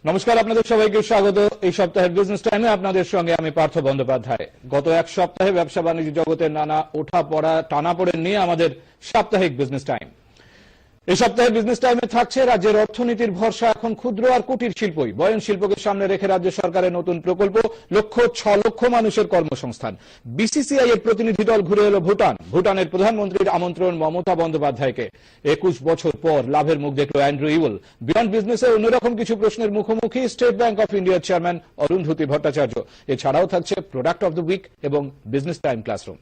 নমস্কার, আপনাদের সবাইকে স্বাগত। এই সপ্তাহের বিজনেস টাইমে আপনাদের সঙ্গে আমি পার্থ বন্দ্যোপাধ্যায়। গত এক সপ্তাহে ব্যবসা বাণিজ্য জগতের নানা ওঠা পড়া টানাপোড়েন নিয়ে আমাদের সাপ্তাহিক বিজনেস টাইম। এই সপ্তাহে বিজনেস টাইমে থাকছে রাজ্যের অর্থনীতির ভরসা এখন ক্ষুদ্র আর কুটির শিল্পই। বয়ন শিল্পকে সামনে রেখে রাজ্য সরকারের নতুন প্রকল্প 6 লক্ষ মানুষের কর্মসংস্থান। বিসিসিআই এর প্রতিনিধি দল ঘুরে এলো ভুটানের প্রধানমন্ত্রীর আমন্ত্রণ মমতা বন্দ্যোপাধ্যায়কে। 21 বছর পর লাভের মুখ দেখল অ্যান্ড্রু ইউল। বিয়ন্ড বিজনেসে অন্যরকম কিছু প্রশ্নের মুখোমুখি স্টেট ব্যাংক অফ ইন্ডিয়ার চেয়ারম্যান অরুন্ধতী ভট্টাচার্য। এছাড়াও থাকছে প্রোডাক্ট অফ দ্য উইক এবং বিজনেস টাইম ক্লাসরুম।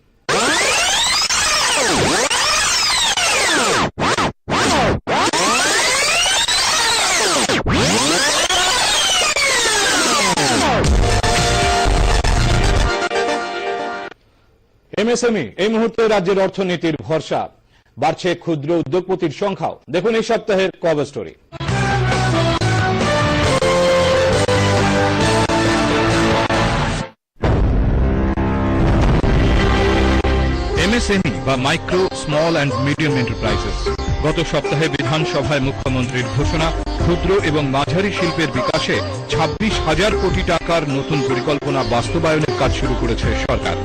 এমএসএমই এই মুহূর্তে রাজ্যের অর্থনীতির ভরসা। বাড়ছে ক্ষুদ্র উদ্যোগপতির সংখ্যাও। দেখুন এই সপ্তাহের কভার স্টোরি। এমএসএমই বা micro small and medium enterprises. গত সপ্তাহে বিধানসভায় মুখ্যমন্ত্রীর ঘোষণা, ক্ষুদ্র এবং মাঝারি শিল্পের বিকাশে 26,000 কোটি টাকার নতুন পরিকল্পনা বাস্তবায়নের কাজ শুরু করেছে সরকার।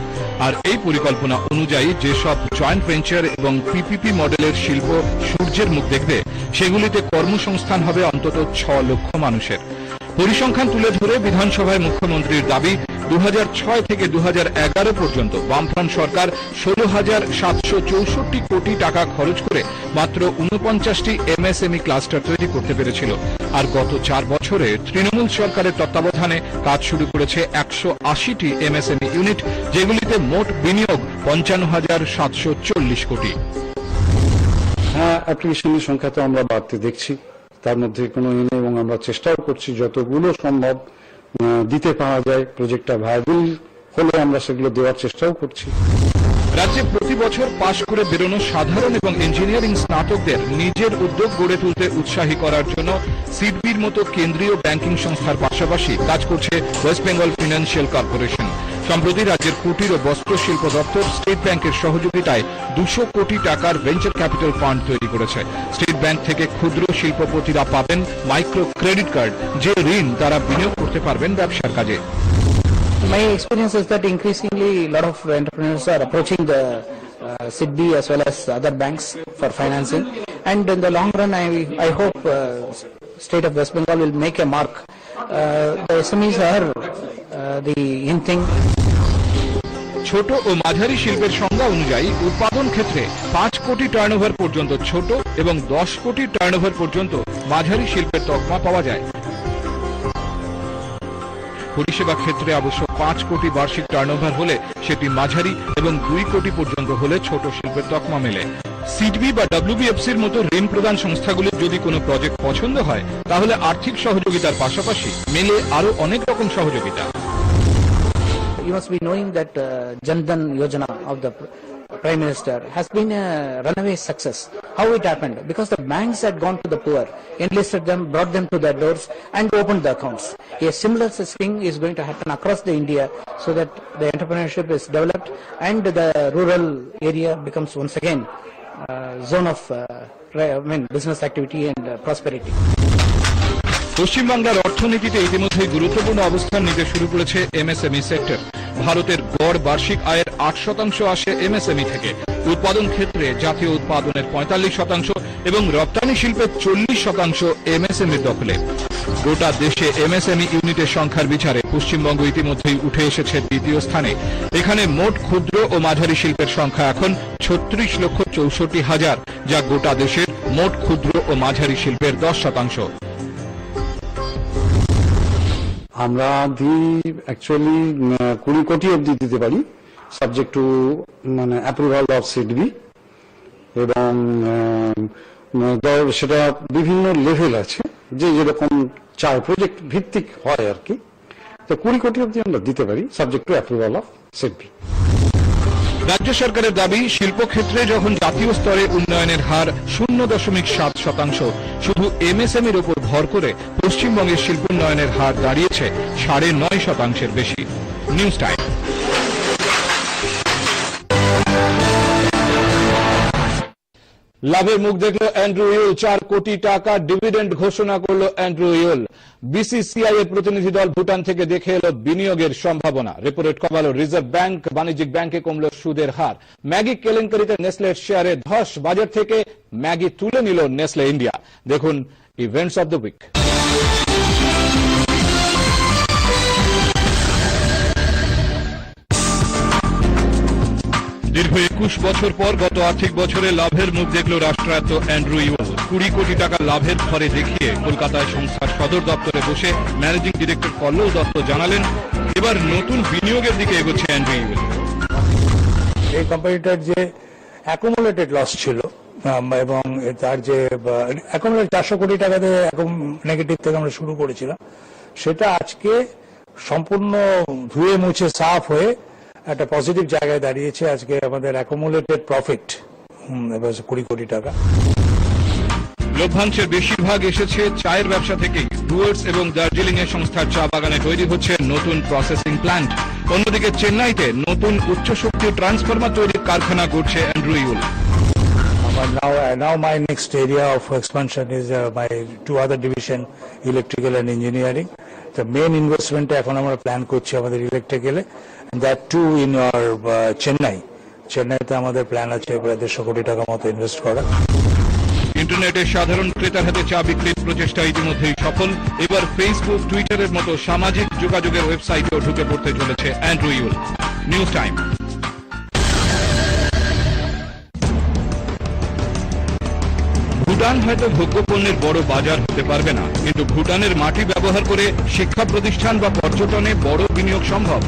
আর এই পরিকল্পনা অনুযায়ী যেসব জয়েন্ট ভেঞ্চার এবং পিপিপি মডেলের শিল্প সূর্যের মুখ দেখবে, সেগুলিতে কর্মসংস্থান হবে অন্তত 6 লক্ষ মানুষের। পরিসংখ্যান তুলে ধরে বিধানসভায় মুখ্যমন্ত্রীর দাবি, 2006 থেকে 2011 পর্যন্ত বামফ্রন্ট সরকার 16,764 কোটি টাকা খরচ করে মাত্র 49টি এমএসএমই ক্লাস্টার তৈরি করতে পেরেছিল। আর গত 4 বছরে তৃণমূল সরকারের তত্ত্বাবধানে কাজ শুরু করেছে 180টি এমএসএমই ইউনিট, যেগুলিতে মোট বিনিয়োগ 55,740 কোটি। হ্যাঁ, অ্যাপ্লিকেশনের সংখ্যা তো আমরা বাড়তে দেখছি, তার মধ্যে কোনো নেই, এবং আমরা চেষ্টাও করছি যতগুলো সম্ভব দিতে পারা যায়। প্রজেক্টটা ভায়াবল হলে আমরা সেগুলো দেওয়ার চেষ্টাও করছি। রাজ্যে প্রতি বছর পাশ করে বেরোনো সাধারণ এবং ইঞ্জিনিয়ারিং স্নাতকদের নিজের উদ্যোগ গড়ে তুলতে উৎসাহী করার জন্য সিডবির মতো কেন্দ্রীয় ব্যাংকিং সংস্থার পাশাপাশি কাজ করছে ওয়েস্ট বেঙ্গল ফিনান্সিয়াল কর্পোরেশন। সম্প্রতি রাজ্যের কুটির ও বস্ত্র শিল্প দপ্তর স্টেট ব্যাংকের সহযোগিতায় 200 কোটি টাকার ভেঞ্চার ক্যাপিটাল ফান্ড তৈরি করেছে। স্টেট ব্যাংক থেকে ক্ষুদ্র শিল্পপতিরা পাবেন মাইক্রো ক্রেডিট কার্ড, যে ঋণ তারা বিনিয়োগ করতে পারবেন ব্যবসার কাজে। My experience is that increasingly a lot of entrepreneurs are approaching the SIDBI as well as other banks for financing, and in the long run I hope state of West Bengal will make a mark. The SMEs are the in thing. ছোট ও মাঝারি শিল্পের সংজ্ঞা অনুযায়ী উৎপাদন ক্ষেত্রে 5 কোটি turnover পর্যন্ত ছোট এবং 10 কোটি টার্নওভার পর্যন্ত মাঝারি শিল্পের তকমা পাওয়া যায়। পরিষেবা ক্ষেত্রে অবশ্য 5 কোটি বার্ষিক টার্নওভার হলে সেটি মাঝারি এবং 2 কোটি পর্যন্ত হলে ছোট শিল্পের তকমা মেলে। সিডবি বা ডব্লিউবিএফসির মতো ঋণ প্রদান সংস্থাগুলির যদি কোনো প্রজেক্ট পছন্দ হয়, তাহলে আর্থিক সহযোগিতার পাশাপাশি মেলে আরো অনেক রকম সহযোগিতা। You must be knowing that Jan Dhan Yojana of the Prime Minister has been a runaway success. How it happened? Because the banks had gone to the poor, enlisted them, brought them to their doors and opened the accounts. A similar such thing is going to happen across the India, so that the entrepreneurship is developed and the rural area becomes once again zone of business activity and prosperity. পশ্চিমবাংলার অর্থনীতিতে ইতিমধ্যে গুরুত্বপূর্ণ অবস্থান নিতে শুরু করেছে MSME sector. ভারতের গড় বার্ষিক আয়ের 8% আসে এমএসএমই থেকে। উৎপাদন ক্ষেত্রে জাতীয় উৎপাদনের 45% এবং রপ্তানি শিল্পের 40% এমএসএমইর দখলে। গোটা দেশে এমএসএমই ইউনিটের সংখ্যার বিচারে পশ্চিমবঙ্গ ইতিমধ্যেই উঠে এসেছে দ্বিতীয় স্থানে। এখানে মোট ক্ষুদ্র ও মাঝারি শিল্পের সংখ্যা এখন 36,64,000, যা গোটা দেশের মোট ক্ষুদ্র ও মাঝারি শিল্পের 10%। আমরা অ্যাকচুয়ালি 20 কোটি অব্দি দিতে পারি, subject to approval of SIDBI, এবং সেটা বিভিন্ন লেভেল আছে, যে যেরকম চার প্রজেক্ট ভিত্তিক হয় আর কি। তো 20 কোটি অব্দি আমরা দিতে পারি, subject to approval of SIDBI. রাজ্য সরকারের দাবি, শিল্পক্ষেত্রে যখন জাতীয় স্তরে উন্নয়নের হার 0.7%, শুধু এমএসএমইর উপর ভর করে পশ্চিমবঙ্গের শিল্পোন্নয়নের হার দাঁড়িয়েছে 9.5%-এর বেশি। News time. লাভের মুখ দেখলো অ্যান্ড্রু ইউল। 4 কোটি টাকা ডিভিডেন্ড ঘোষণা করলো অ্যান্ড্রু ইউল। বিসিসিআই এর প্রতিনিধি দল ভুটান থেকে দেখে এলো বিনিয়োগের সম্ভাবনা। রেপো রেট কমালো রিজার্ভ ব্যাংক। বাণিজ্যিক ব্যাংকে কমলো সুদের হার। ম্যাগি কেলেঙ্কারিতে নেসলের শেয়ারে ধস। বাজার থেকে ম্যাগি তুলে নিল নেসলে ইন্ডিয়া। দেখুন ইভেন্টস অব দ্য উইক। দীর্ঘ 21 বছর পর গত আর্থিক বছরে লাভের মুখ দেখল রাষ্ট্রায়ত্ত অ্যান্ড্রু ইউল। 20 কোটি টাকা লাভের ঘরে দেখিয়ে কলকাতায় সংস্থার সদর দপ্তরে বসে ম্যানেজিং ডিরেক্টর কল্লোল দত্ত জানালেন, এবার নতুন বিনিয়োগের দিকে এগোচ্ছে অ্যান্ড্রু ইউল। এই কোম্পানিটার যে অ্যাকুমুলেটেড লস ছিল এবং তার যে অ্যাকুমুলেট 400 কোটি টাকাতে নেগেটিভ থেকে আমরা শুরু করেছিলাম, সেটা আজকে সম্পূর্ণ ধুয়ে মুছে সাফ হয়ে একটা পজিটিভ জায়গায় দাঁড়িয়েছে। আজকে আমাদের অ্যাকুমুলেটেড প্রফিট 20 কোটি টাকা। লভ্যাংশের বেশিরভাগ এসেছে চায়ের ব্যবসা থেকেই। ডুয়ার্স এবং দার্জিলিং এর সংস্থার চা বাগানে তৈরি হচ্ছে নতুন প্রসেসিং প্ল্যান্ট। অন্যদিকে চেন্নাইতে নতুন উচ্চ শক্তি ট্রান্সফরমার তৈরির কারখানা গড়ছে Andrew Yule. Now my next area of expansion is my 2 other division, electrical and engineering. The main investment এখন আমরা প্ল্যান করছি আমাদের ইলেকট্রিক্যালে, that too in our চেন্নাইতে আমাদের প্ল্যান আছে প্রায় 150 কোটি টাকা মতো ইনভেস্ট করা। ইন্টারনেটে সাধারণ ক্রেতার হাতে চা বিক্রির প্রচেষ্টা ইতিমধ্যেই সফল। এবার ফেসবুক, টুইটারের মতো সামাজিক যোগাযোগের ওয়েবসাইটেও ঢুকে পড়তে চলেছে Andrew Yule. News time. Bhutan হয়তো ভোগ্যপণ্যের বড় বাজার হতে পারবে না, কিন্তু ভুটানের মাটি ব্যবহার করে শিক্ষা প্রতিষ্ঠান বা পর্যটনে বড় বিনিয়োগ সম্ভব,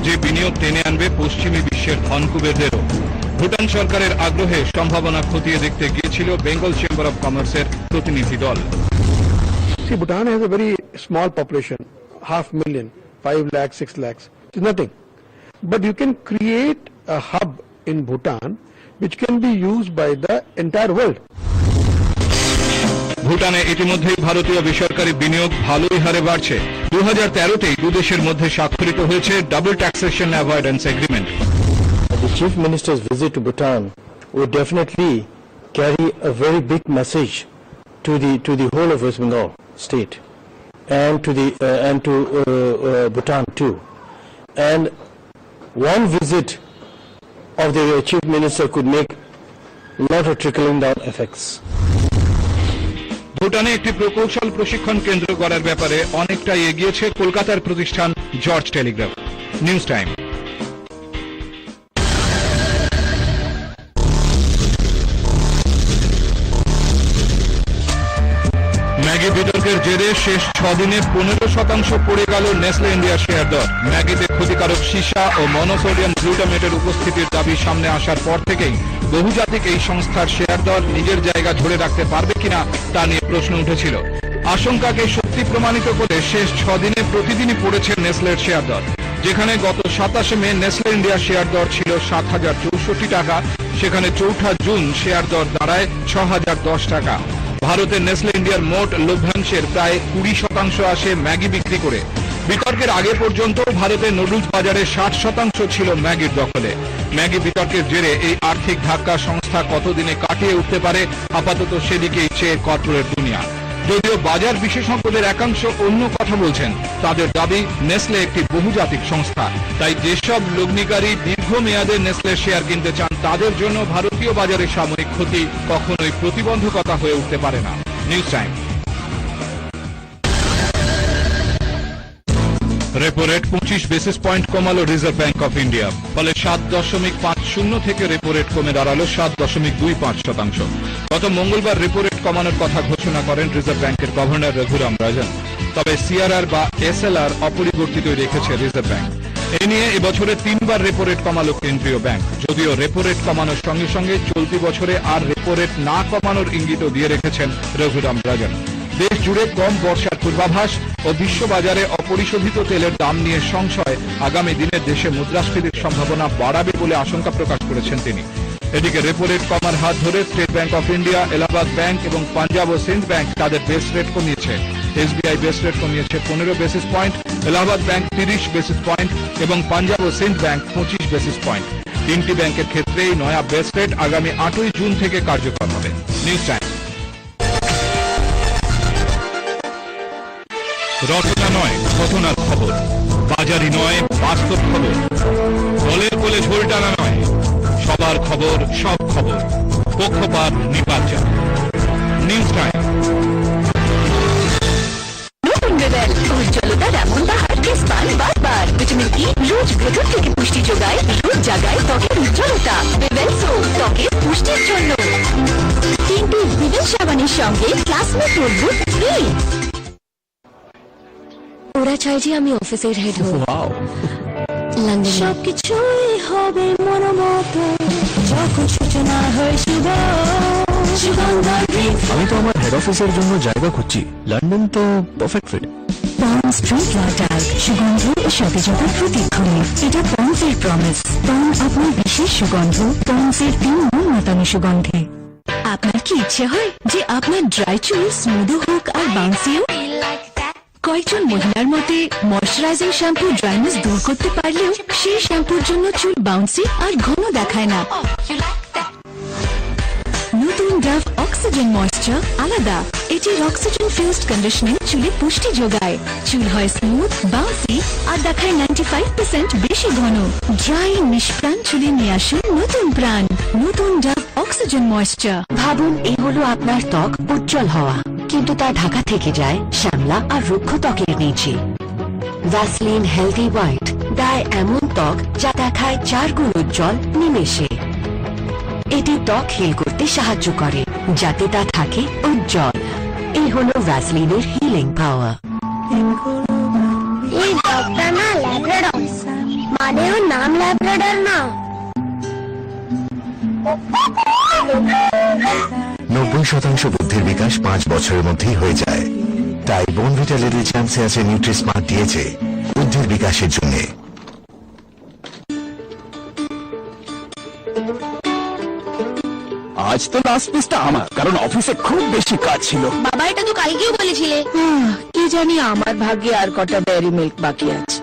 যে বিনিয়োগ টেনে আনবে পশ্চিমী বিশ্বের ধনকুবেরদেরও। ভুটান সরকারের আগ্রহে সম্ভাবনা খতিয়ে দেখতে গিয়েছিল বেঙ্গল চেম্বার অব কমার্সের প্রতিনিধি দল। See, Bhutan has a very small population, 500,000, 5 lakhs, 6 lakhs. It's nothing. But you can create a hub in Bhutan which can be used by the entire world. ভুটানে ইতিমধ্যেই ভারতীয় বেসরকারি বিনিয়োগ ভালোই হারে বাড়ছে। 2013তেই দুদেশের মধ্যে স্বাক্ষরিত হয়েছে double taxation avoidance agreement. The Chief Minister's visit to Bhutan would definitely carry a very big message to the whole of West Bengal state and to Bhutan too. And one visit of the Chief Minister could make a lot of trickling down effects. ভুটানে একটি প্রকৌশল প্রশিক্ষণ কেন্দ্র গড়ার ব্যাপারে অনেকটাই এগিয়েছে কলকাতার প্রতিষ্ঠান George Telegraph. News time. Maggi বিতর্কের জেরে শেষ 6 দিনে 15% পড়ে গেল নেসলে ইন্ডিয়া শেয়ার দর। ম্যাগিতে ক্ষতিকারক সীসা ও মনোসোডিয়াম গ্লুটামেটের উপস্থিতির দাবি সামনে আসার পর থেকেই বহুজাতিক এই সংস্থার শেয়ার দর নিজের জায়গা ধরে রাখতে পারবে কিনা তা নিয়ে প্রশ্ন উঠেছিল। আশঙ্কাকে সত্যি প্রমাণিত করে শেষ 6 দিনে প্রতিদিনই পড়েছে নেসলের শেয়ার দর, যেখানে গত 27 মে নেসলে ইন্ডিয়া শেয়ার দর ছিল 7,064 টাকা, সেখানে 4 জুন শেয়ার দর দাঁড়ায় 6,010 টাকা। ভারতের নেসলে ইন্ডিয়ার মোট লভ্যাংশের প্রায় 20% আসে ম্যাগি বিক্রি করে। বিতর্কের আগে পর্যন্ত ভারতের নুডলস বাজারে 60% ছিল ম্যাগির দখলে। ম্যাগি বিতর্কের জেরে এই আর্থিক ধাক্কা সংস্থা কতদিনে কাটিয়ে উঠতে পারে, আপাতত সেদিকেই চেয়ে কর্পোরেট দুনিয়া। যদিও বাজার বিশেষজ্ঞদের একাংশ অন্য কথা বলছেন। তাদের দাবি, নেসলে একটি বহুজাতিক সংস্থা, তাই যেসব লগ্নিকারী দীর্ঘমেয়াদে নেসলের শেয়ার কিনতে চান তাদের জন্য ভারতীয় বাজারে সাময়িক ক্ষতি কখনোই প্রতিবন্ধকতা হয়ে উঠতে পারে না। News time. Repo rate 25 basis point কমালো রিজার্ভ ব্যাংক অফ ইন্ডিয়া, ফলে 7.50 থেকে রেপো রেট কমে দাঁড়ালো 7.25%। গত মঙ্গলবার রেপো রেট কমানোর কথা ঘোষণা করেন রিজার্ভ ব্যাংকের গভর্নর রঘুরাম রাজন। তবে সিআরআর বা এসএলআর অপরিবর্তিত রেখেছে রিজার্ভ ব্যাংক। এ নিয়ে এবছরে 3বার রেপো রেট কমালো কেন্দ্রীয় ব্যাংক। যদিও রেপো রেট কমানোর সঙ্গে সঙ্গে চলতি বছরে আর রেপো রেট না কমানোর ইঙ্গিতও দিয়ে রেখেছেন রঘুরাম রাজন। দেশ জুড়ে কম বর্ষার পূর্বাভাস ও বিশ্ববাজারে অপরিশোধিত তেলের দাম নিয়ে সংশয় আগামী দিনে দেশে মুদ্রাস্ফীতির সম্ভাবনা বাড়াবে বলে আশঙ্কা প্রকাশ করেছেন তিনি। এদিকে রেপো রেট কমার হাত ধরে state bank of India, Allahabad bank এবং পাঞ্জাব ও সিন্ধ ব্যাংক তাদের বেস রেট কমিয়েছে। এসবিআই বেস রেট কমিয়েছে 15 basis point, Allahabad bank 30 basis point এবং পাঞ্জাব ও সিন্ধ ব্যাংক 25 বেসিস পয়েন্ট। তিনটি ব্যাংকের ক্ষেত্রেই নয়া বেস রেট আগামী 8ই জুন থেকে কার্যকর হবে। News time. রচনা নয়, ঘটনার খবর। বাজারি নয়, বাস্তব খবর। দলের কোলে ঝোল টানা নয়, সবার খবর, সব খবর। পক্ষপাত নির্বাচন। News time. নতুন রেবেল উজ্জ্বলতার এমন বাহার কেস পান বারবার। ভিটামিন ই রোজ ভেতর থেকে পুষ্টি যোগায়, রোজ জাগায় ত্বকের উজ্জ্বলতা। রেবেল সোপ ত্বকের পুষ্টির জন্য। 3টি রেবেল সাবানের সঙ্গে ক্লাসমেট মজবুত ফ্রি। ওরা চাই যে আমি অফিসের হেড হব। লন্ডনে সবকিছুই হবে মনোমতো যখন সূচনা হয় শুভ। আমি তো আমার হেড অফিসের জন্য জায়গা খুঁজছি, লন্ডন তো পারফেক্ট ফিট। পন্স স্ট্রিট লটার সুগন্ধ ও সতেজতার প্রতিধ্বনি। এটা পন্সের প্রমিস। পান আপনার বিশেষ সুগন্ধ পন্সের 3 মূল সুগন্ধে। আপনার কি ইচ্ছে হয় যে আপনার ড্রাই চুল স্মুথ হোক আর বাউন্সিও? কয়েকজন মহিলার মতে ময়শ্চারাইজিং শ্যাম্পু ড্রাইনেস দূর করতে পারলেও সেই শ্যাম্পুর জন্য চুল বাউন্সি আর ঘন দেখায় না। নতুন ডাভ অক্সিজেন ময়েশ্চার আলাদা। এটির অক্সিজেন ফিউজড কন্ডিশনিং চুলে পুষ্টি যোগায়। চুল হয় স্মুথ, বাউন্সি আর দেখায় 95% বেশি ঘন। ড্রাই নিষ্প্রাণ চুলে নিয়ে আসুন নতুন প্রাণ। নতুন ডাভ অক্সিজেন ময়েশ্চার। ভাবুন, এই হলো আপনার ত্বক উজ্জ্বল হওয়া, কিন্তু তা ঢাকা থেকে যায় শ্যামলা আর রুক্ষ ত্বকের নিচে। ভ্যাসলিন হেলদি হোয়াইট দেয় এমন ত্বক যা দেখায় 4 গুণ উজ্জ্বল নিমেষে। এটি ত্বক হিল করতে সাহায্য করে যাতে তা থাকে উজ্জ্বল। এই হলো ভ্যাসলিনের হিলিং পাওয়ার। এই ডগটা না ল্যাব্রাডর, মানে ওর নাম ল্যাব্রাডর না। 90% বুদ্ধির বিকাশ 5 বছরের মধ্যেই হয়ে যায়। তাই বোনভিটা লিটল চ্যাম্পসে আছে নিউট্রিস্মার্ট দিয়েছে বুদ্ধির বিকাশের জন্য। আজ তো লাস্ট পিসটা আমার, কারণ অফিসে খুব বেশি কাজ ছিল। বাবা এটা তো কালকেও বলেছিলে। কি জানি আমার ভাগ্যে আর কটা ডেয়ারি মিল্ক বাকি আছে।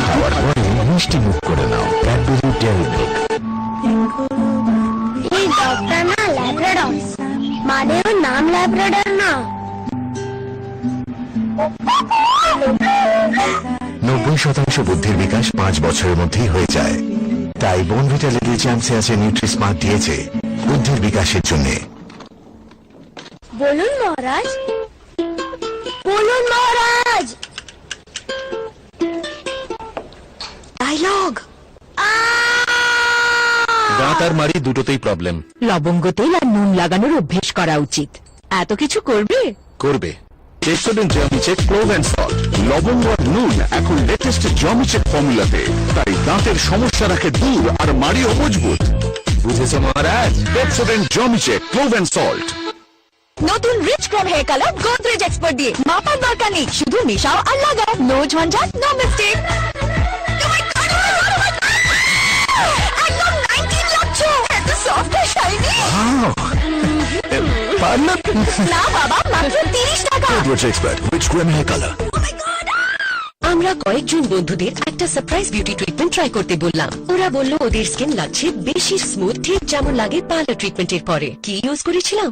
খাওয়ার পরে মিষ্টি মুখ করে নাও ক্যাডবেরি ডেয়ারি মিল্ক। এই ডগটা না ল্যাব্রাডর, মানে ওর নাম ল্যাব্রাডর না। 90% বুদ্ধির বিকাশ 5 বছরের মধ্যেই হয়ে যায়। তাই বোনভিটা লিটল চ্যাম্পসে আছে নিউট্রিস্মার্ট দিয়েছে বুদ্ধির বিকাশের জন্য। বলুন মহারাজ, বলুন মহারাজ। ডায়লগ। দাঁত আর মারি দুটোতেই প্রবলেম। লবঙ্গ তেল আর নুন লাগানোর অভ্যেস করা উচিত। এত কিছু করবে? করবে। টেস্টোডেন্ট জার্মিচেক ক্লোভ অ্যান্ড সল্ট, লবঙ্গ আর নুন এখন লেটেস্ট জার্মিচেক ফর্মুলাতে, তাই দাঁতের সমস্যা রাখে দূর আর মাড়িও মজবুত। বুঝেছো মহারাজ? টেস্টোডেন্ট জার্মিচেক ক্লোভ অ্যান্ড সল্ট। নতুন rich creme hair colour Godrej expert দিয়ে। মাপার দরকার নেই, শুধু মিশাও আর লাগাও। নো ঝঞ্ঝাট, নো মিস্টেক। একদম 19 লাগছে। এত সফট আর শাইনি। না বাবা, মাত্র 30 টাকা। Godrej expert rich creme hair colour. আমরা কয়েকজন বন্ধুদের একটা সারপ্রাইজ বিউটি ট্রিটমেন্ট ট্রাই করতে বললাম। ওরা বলল ওদের স্কিন লাগছে বেশি স্মুথ, ঠিক যেমন লাগে পার্লার ট্রিটমেন্টের পরে। কি ইউজ করেছিলাম?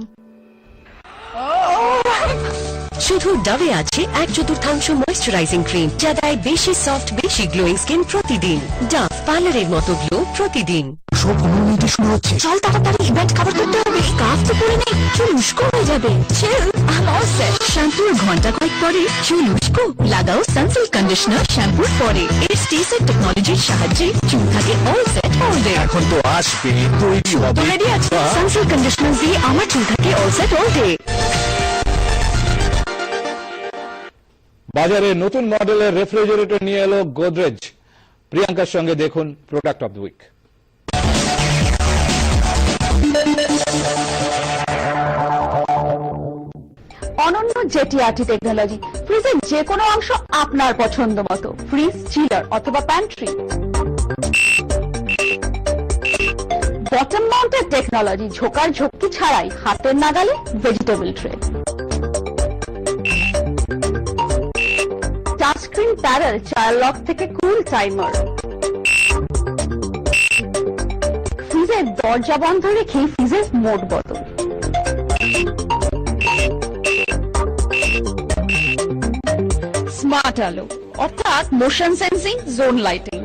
শুধু ডাবে আছে 1/4 ময়েশ্চারাইজিং ক্রিম, যা দেয় বেশি সফট, বেশি গ্লোয়িং স্কিন প্রতিদিন। ডাভ পার্লারের মতো গ্লো প্রতিদিন। সব অনুমতি শুরু হচ্ছে। চল তাড়াতাড়ি ইভেন্ট কভার করতে হবে। স্কার্ফ তো পরে নেই, চুল উস্কো হয়ে যাবে। শ্যাম্পু ঘন্টা কয়েক পরে চুল উস্কো, লাগাও সানসিল্ক কন্ডিশনার শ্যাম্পুর পরে। এর স্টেসের টেকনোলজির সাহায্যে চুল থাকে অল সেট অল ডে। এখন তো আসবে, তৈরি হবে। রেডি আছে? সানসিল্ক কন্ডিশনার দিয়ে আমার চুল থাকে অল সেট অল ডে। বাজারে নতুন মডেলের রেফ্রিজারেটর নিয়ে এলো গোদরেজ। প্রিয়াঙ্কার সঙ্গে দেখুন প্রোডাক্ট অফ দ্য উইক। অনন্য জেটিআরটি টেকনোলজি, ফ্রিজের যে কোনো অংশ আপনার পছন্দ মতো। ফ্রিজ, চিলার অথবা প্যান্ট্রি। বটম মাউন্টেড টেকনোলজি, ঝোকার ঝক্কি ছাড়াই হাতের নাগালে ভেজিটেবল ট্রে। স্ক্রিন প্যানেল, চার লক থেকে কুল টাইমার। ফ্রিজের দরজা বন্ধ রেখে ফ্রিজের মোড বদল। স্মার্ট আলো অর্থাৎ মোশন সেন্সিং, জোন লাইটিং।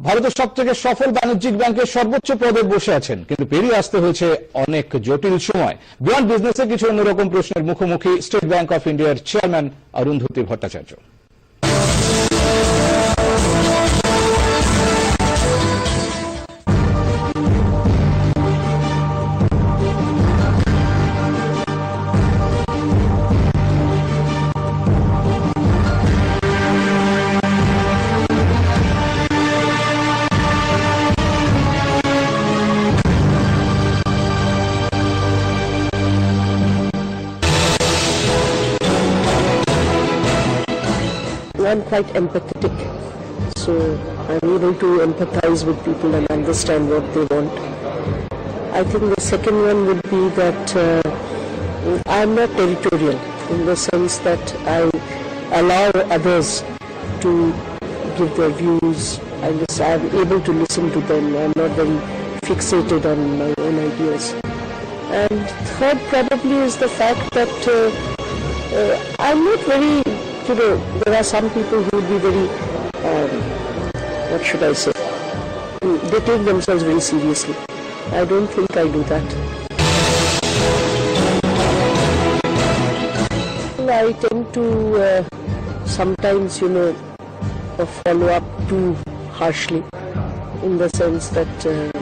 ভারতের সব থেকে সফল বাণিজ্যিক ব্যাংকের সর্বোচ্চ পদে বসে আছেন, কিন্তু পেরিয়ে আসতে হয়েছে অনেক জটিল সময়। বিয়ন্ড বিজনেসে কিছু অন্যরকম প্রশ্নের মুখোমুখি স্টেট ব্যাংক অফ ইন্ডিয়ার chairman Arundhati Bhattacharya. I'm quite empathetic, so I'm able to empathize with people and understand what they want. I think the second one would be that I'm not territorial in the sense that I allow others to give their views. I'm able to listen to them. I'm not very fixated on my own ideas. And third probably is the fact that I'm not very, there are some people who would be very, what should I say, they take themselves very seriously. I don't think I do that. I tend to sometimes, follow up too harshly, in the sense that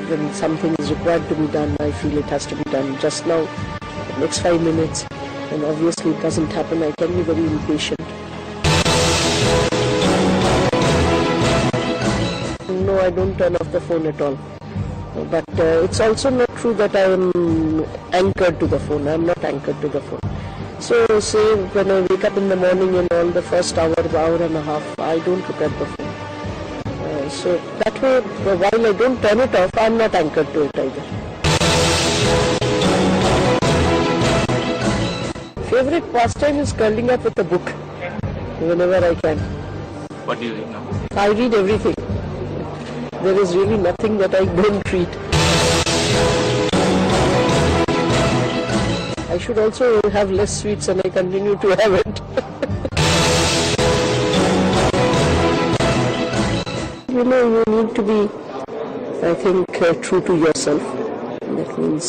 when something is required to be done, I feel it has to be done just now, next 5 minutes, and obviously it doesn't happen. I can be very impatient. No, I don't turn off the phone at all. But it's also not true that I am anchored to the phone. I am not anchored to the phone. So say when I wake up in the morning and all, the first hour and a half, I don't look at the phone. So that way, while I don't turn it off, I am not anchored to it either. Favorite pastime is curling up with a book whenever I can. What do you read now? I read everything. There is really nothing that I don't read. I should also have less sweets and I continue to have it. You need to be, I think, true to yourself. That means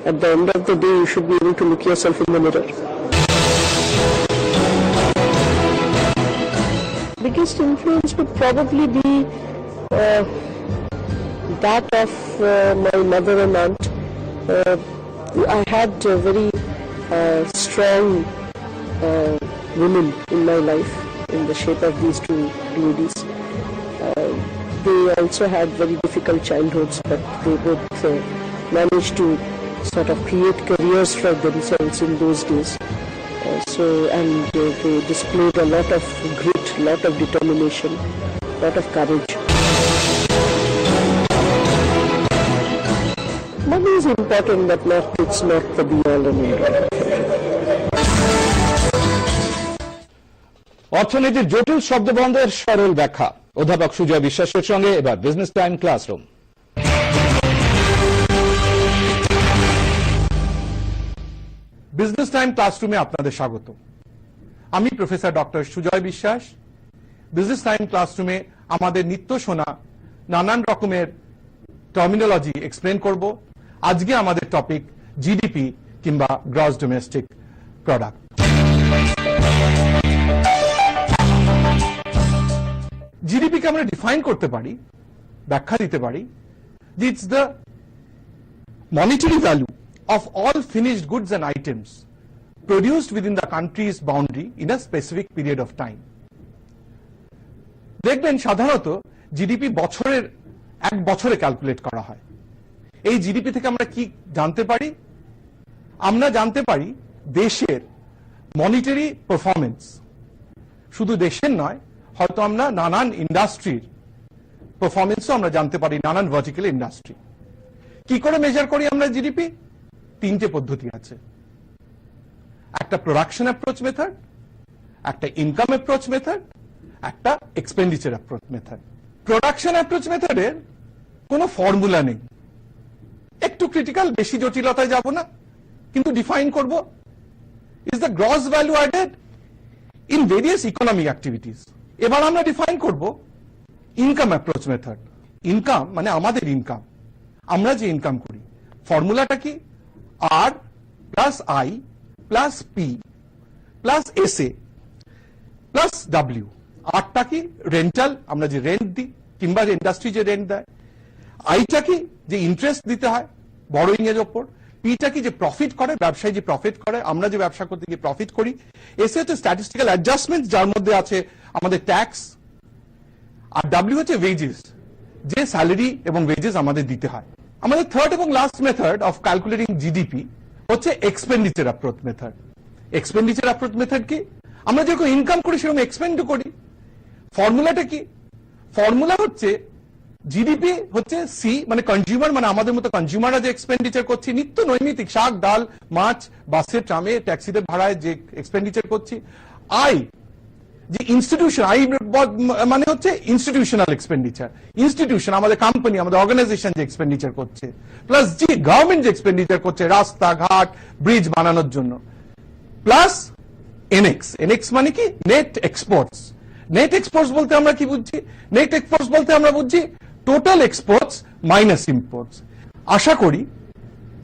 at the end of the day you should be able to look yourself in the mirror. Biggest influence would probably be that of my mother and aunt. I had very strong women in my life in the shape of these two ladies. They also had very difficult childhoods, but they both managed to sort of create careers for themselves in those days. And they displayed a lot of grit, lot of determination, lot of courage. Money is important, but it's not the be-all and end-all. অর্থনীতির জটিল শব্দবন্ধের সরল ব্যাখ্যা অধ্যাপক সুজয় বিশ্বাসের সঙ্গে এবার business time classroom. Business time ক্লাসরুমে আপনাদের স্বাগত। আমি প্রফেসর ডক্টর সুজয় বিশ্বাস। বিজনেস টাইম ক্লাসরুমে আমাদের নিত্য শোনা নানান রকমের টার্মিনোলজি এক্সপ্লেন করব। আজকে আমাদের টপিক জিডিপি কিংবা গ্রস ডোমেস্টিক প্রোডাক্ট। জিডিপিকে আমরা ডিফাইন করতে পারি, ব্যাখ্যা দিতে পারি যে it's the monetary value of all finished goods and items produced within the country's boundary in a specific period of time. দেখবেন সাধারণত জিডিপি এক বছরে ক্যালকুলেট করা হয়। এই জিডিপি থেকে আমরা কি জানতে পারি? আমরা জানতে পারি দেশের মনিটারি পারফরমেন্স। শুধু দেশের নয়, হয়তো আমরা নানান ইন্ডাস্ট্রির পারফরমেন্সও আমরা জানতে পারি, নানান ভার্টিক্যাল ইন্ডাস্ট্রি। কি করে মেজার করি আমরা জিডিপি? তিনটে পদ্ধতি আছে, একটা প্রোডাকশন অ্যাপ্রোচ মেথড, একটা ইনকাম অ্যাপ্রোচ মেথড, একটা expenditure approach method. Production approach মেথডের কোনো ফর্মুলা নেই, একটু ক্রিটিক্যাল, বেশি জটিলতায় যাব না, কিন্তু ডিফাইন করব is the gross value added in various economic activities. এবার আমরা ডিফাইন করব ইনকাম অ্যাপ্রোচ মেথড। ইনকাম মানে আমাদের ইনকাম, আমরা যে ইনকাম করি, ফর্মুলাটা কি? R plus I plus P plus S A plus W. আরটা কি? রেন্টাল, আমরা যে রেন্ট দিই কিংবা ইন্ডাস্ট্রি যে রেন্ট দেয়। আইটা কি? যে ইন্টারেস্ট দিতে হয় বড়োইং এর ওপর। পিটা কি? যে প্রফিট করে, ব্যবসায়ী যে প্রফিট করে, আমরা যে ব্যবসা করতে গিয়ে প্রফিট করি। এসে হচ্ছে স্ট্যাটিস্টিক্যাল অ্যাডজাস্টমেন্ট, যার মধ্যে আছে আমাদের ট্যাক্স। আর ডাব্লিউ হচ্ছে ওয়েজেস, যে স্যালারি এবং ওয়েজেস আমাদের দিতে হয়। আমাদের থার্ড এবং last method of calculating GDP হচ্ছে expenditure approach method. Expenditure approach method কি? আমরা যেরকম ইনকাম করি সেরকম এক্সপেন্ড করি। ফর্মুলাটা কি? ফর্মুলা হচ্ছে জিডিপি হচ্ছে সি মানে কনজিউমার, মানে আমাদের মতো কনজিউমাররা যে এক্সপেন্ডিচার করছি নিত্য নৈমিত্তিক, শাক ডাল মাছ, বাসে ট্রামে ট্যাক্সিতে ভাড়ায় যে এক্সপেন্ডিচার করছি। আই যে ইনস্টিটিউশন, আই মানে হচ্ছে ইনস্টিটিউশনাল এক্সপেন্ডিচার, ইনস্টিটিউশন আমাদের কোম্পানি, আমাদের অর্গানাইজেশন যে এক্সপেন্ডিচার করছে, প্লাস জি গভর্নমেন্ট যে এক্সপেন্ডিচার করছে রাস্তাঘাট ব্রিজ বানানোর জন্য, প্লাস এনএক্স। এনএক্স মানে কি? Net exports. নেট এক্সপোর্টস বলতে আমরা কি বুঝছি? নেট এক্সপোর্টস বলতে আমরা বুঝছি টোটাল এক্সপোর্টস মাইনাস ইম্পোর্টস। আশা করি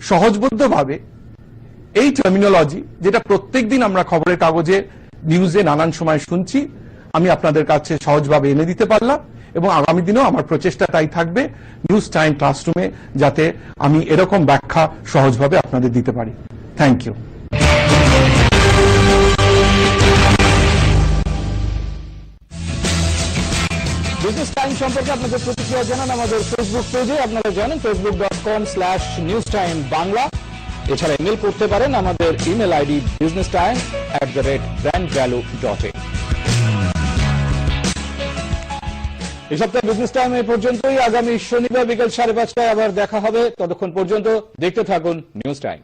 সহজবোধ্যভাবে এই টার্মিনোলজি, যেটা প্রত্যেকদিন আমরা খবরের কাগজে নিউজে নানান সময় শুনছি, আমি আপনাদের কাছে সহজভাবে এনে দিতে পারলাম, এবং আগামী দিনেও আমার প্রচেষ্টা তাই থাকবে নিউজ টাইম ক্লাসরুমে যাতে আমি এরকম ব্যাখ্যা সহজভাবে আপনাদের দিতে পারি। Thank you. বিজনেস টাইম সম্পর্কে আপনাদের প্রতিক্রিয়া জানান আমাদের ফেসবুক পেজে। আপনারা জানেন facebook.com/newstime-bangla। এছাড়া ইমেল করতে পারেন আমাদের ইমেল আইডি businesstime@brandvalue.in। এই সপ্তাহে বিজনেস টাইম এই পর্যন্তই। আগামী শনিবার বিকেল 5:30টায় আবার দেখা হবে। ততক্ষণ পর্যন্ত দেখতে থাকুন নিউজ টাইম।